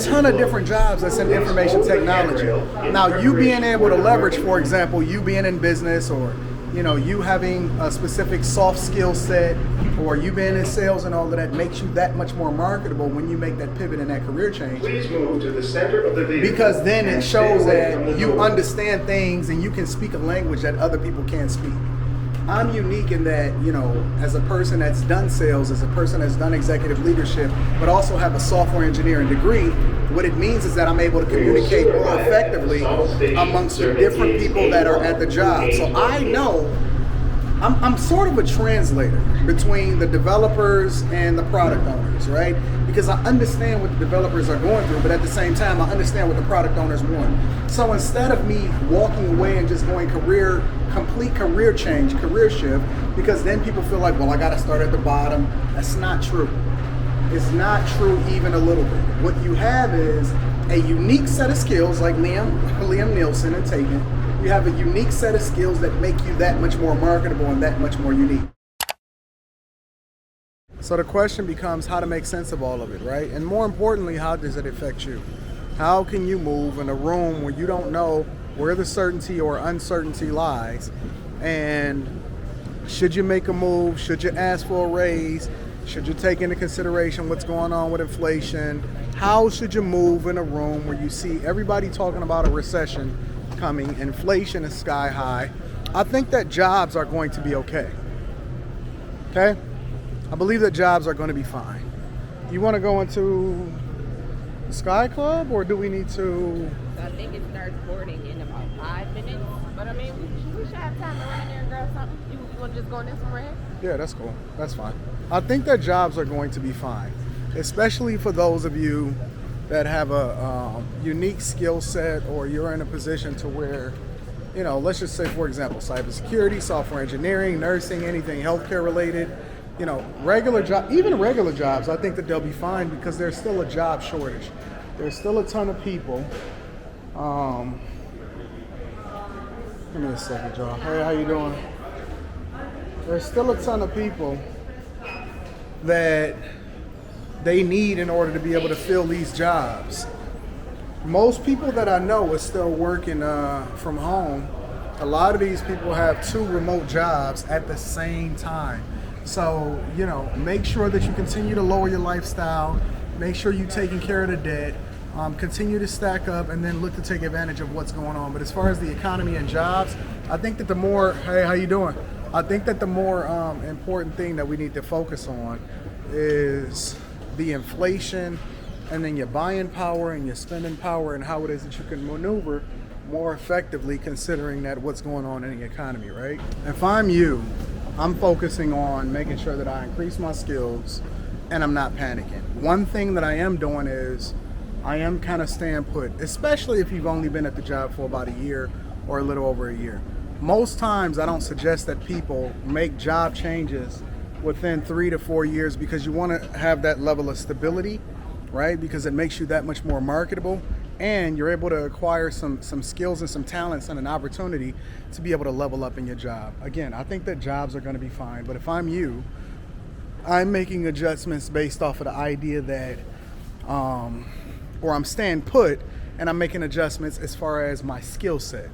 ton of different jobs that's in information technology. Now, you being able to leverage, for example, you being in business, or you having a specific soft skill set, or you being in sales and all of that, makes you that much more marketable when you make that pivot and that career change. Please move to the center of the vehicle. Because then it shows that you understand things and you can speak a language that other people can't speak. I'm unique in that, as a person that's done sales, as a person that's done executive leadership, but also have a software engineering degree, what it means is that I'm able to communicate more effectively amongst the different people that are at the job. So I know I'm sort of a translator between the developers and the product owners, right? Because I understand what the developers are going through, but at the same time, I understand what the product owners want. So instead of me walking away and just going complete career change, career shift, because then people feel like, well, I got to start at the bottom. That's not true. It's not true even a little bit. What you have is a unique set of skills, like Liam Nielsen and Taken. You have a unique set of skills that make you that much more marketable and that much more unique. So the question becomes how to make sense of all of it, right? And more importantly, how does it affect you? How can you move in a room where you don't know where the certainty or uncertainty lies? And should you make a move? Should you ask for a raise? Should you take into consideration what's going on with inflation? How should you move in a room where you see everybody talking about a recession coming, inflation is sky high? I think that jobs are going to be okay. Okay? I believe that jobs are going to be fine. You want to go into the Sky Club, or do we need to? I think it starts boarding in about 5 minutes. But I mean, we should have time to run in there and grab something. You want to just go in this one right here? Yeah, that's cool. That's fine. I think that jobs are going to be fine, especially for those of you that have a unique skill set, or you're in a position to where, let's just say, for example, cybersecurity, software engineering, nursing, anything healthcare related, regular jobs, I think that they'll be fine because there's still a job shortage. There's still a ton of people. Give me a second, y'all. Hey, how you doing? There's still a ton of people that they need in order to be able to fill these jobs. Most people that I know are still working from home. A lot of these people have 2 remote jobs at the same time. So, make sure that you continue to lower your lifestyle. Make sure you're taking care of the debt. Continue to stack up, and then look to take advantage of what's going on. But as far as the economy and jobs, I think that the more, hey, how you doing? I think that the more important thing that we need to focus on is the inflation, and then your buying power and your spending power, and how it is that you can maneuver more effectively considering that what's going on in the economy, right? If I'm you, I'm focusing on making sure that I increase my skills and I'm not panicking. One thing that I am doing is I am kind of staying put, especially if you've only been at the job for about a year or a little over a year. Most times I don't suggest that people make job changes within 3 to 4 years, because you want to have that level of stability, right? Because it makes you that much more marketable, and you're able to acquire some skills and some talents and an opportunity to be able to level up in your job. Again, I think that jobs are going to be fine, but if I'm you, I'm making adjustments based off of the idea that, or I'm staying put and I'm making adjustments as far as my skill set.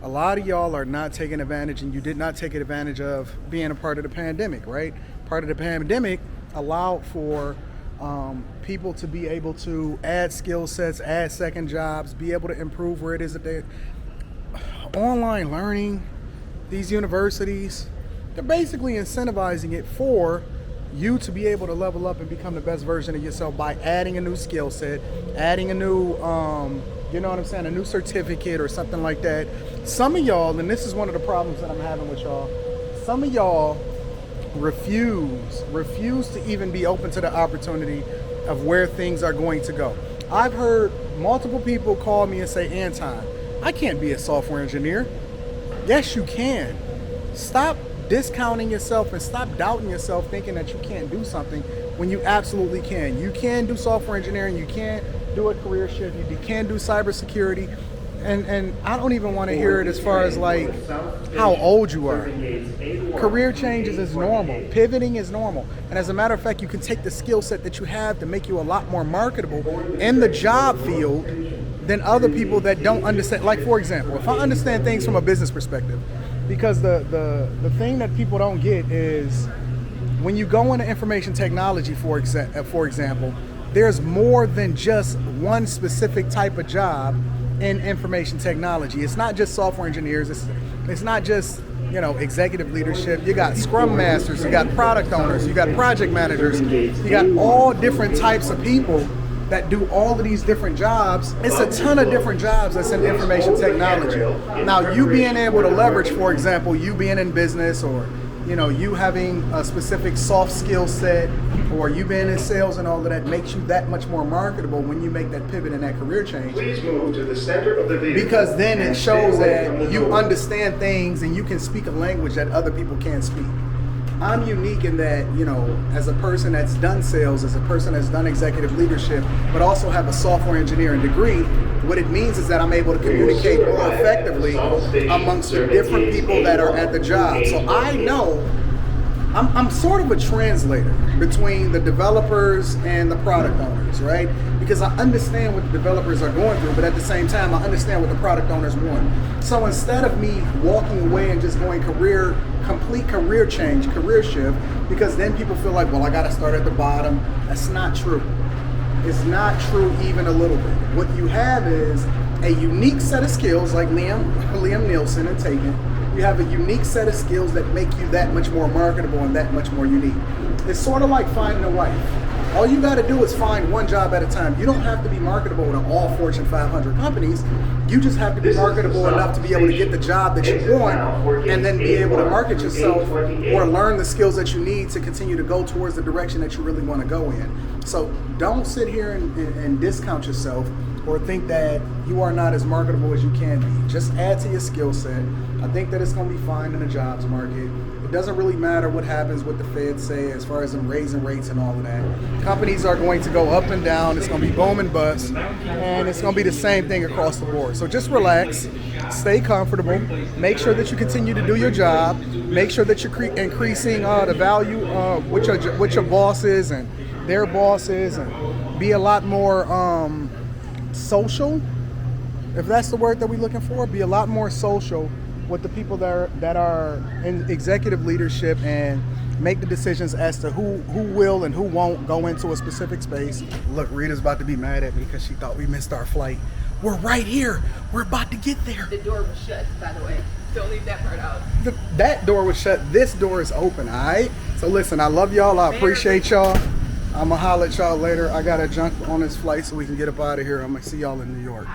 A lot of y'all are not taking advantage, and you did not take advantage of being a part of the pandemic, right? Part of the pandemic allowed for people to be able to add skill sets, add second jobs, be able to improve where it is that they're online learning. These universities, they're basically incentivizing it for you to be able to level up and become the best version of yourself by adding a new skill set, adding a new, a new certificate or something like that. Some of y'all, and this is one of the problems that I'm having with y'all, some of y'all refuse to even be open to the opportunity of where things are going to go. I've heard multiple people call me and say, Anton, I can't be a software engineer. Yes, you can. Stop discounting yourself and stop doubting yourself, thinking that you can't do something when you absolutely can. You can do software engineering, you can do a career shift, you can do cybersecurity. and I don't even want to hear it as far as like how old you are. Career changes is normal. Pivoting is normal. And as a matter of fact, you can take the skill set that you have to make you a lot more marketable in the job field than other people that don't understand. Like, for example, if I understand things from a business perspective, because the thing that people don't get is when you go into information technology, for example, there's more than just one specific type of job in information technology. It's not just software engineers. It's not just, you know, executive leadership. You got scrum masters, you got product owners, you got project managers, you got all different types of people that do all of these different jobs. It's a ton of different jobs that's in information technology. Now, you being able to leverage, for example, you being in business, or you know, you having a specific soft skill set, or you being in sales and all of that, makes you that much more marketable when you make that pivot and that career change. Please move to the center of the vehicle. Because then it shows that you understand things and you can speak a language that other people can't speak. I'm unique in that, you know, as a person that's done sales, as a person that's done executive leadership, but also have a software engineering degree, what it means is that I'm able to communicate more effectively amongst the different people that are at the job. So I know I'm sort of a translator between the developers and the product owners, right? Because I understand what the developers are going through, but at the same time, I understand what the product owners want. So instead of me walking away and just going complete career change, career shift, because then people feel like, well, I got to start at the bottom. That's not true. It's not true even a little bit. What you have is a unique set of skills, like Liam Nielsen and Taken. You have a unique set of skills that make you that much more marketable and that much more unique. It's sort of like finding a wife. All you got to do is find one job at a time. You don't have to be marketable to all Fortune 500 companies. You just have to be marketable enough to be able to get the job that you want, and then be able to market yourself or learn the skills that you need to continue to go towards the direction that you really want to go in. So don't sit here and discount yourself or think that you are not as marketable as you can be. Just add to your skill set. I think that it's going to be fine in the jobs market. It doesn't really matter what happens with the Fed say as far as them raising rates and all of that. Companies are going to go up and down. It's going to be boom and bust, and it's going to be the same thing across the board. So just relax, stay comfortable, make sure that you continue to do your job, make sure that you're increasing the value with your bosses and their bosses, and be a lot more social, if that's the word that we're looking for. Be a lot more social with the people that are in executive leadership, and make the decisions as to who will and who won't go into a specific space. Look, Rita's about to be mad at me because she thought we missed our flight. We're right here. We're about to get there. The door was shut, by the way. Don't leave that part out. That door was shut. This door is open, all right? So listen, I love y'all. I appreciate y'all. I'm going to holler at y'all later. I got to jump on this flight so we can get up out of here. I'm going to see y'all in New York.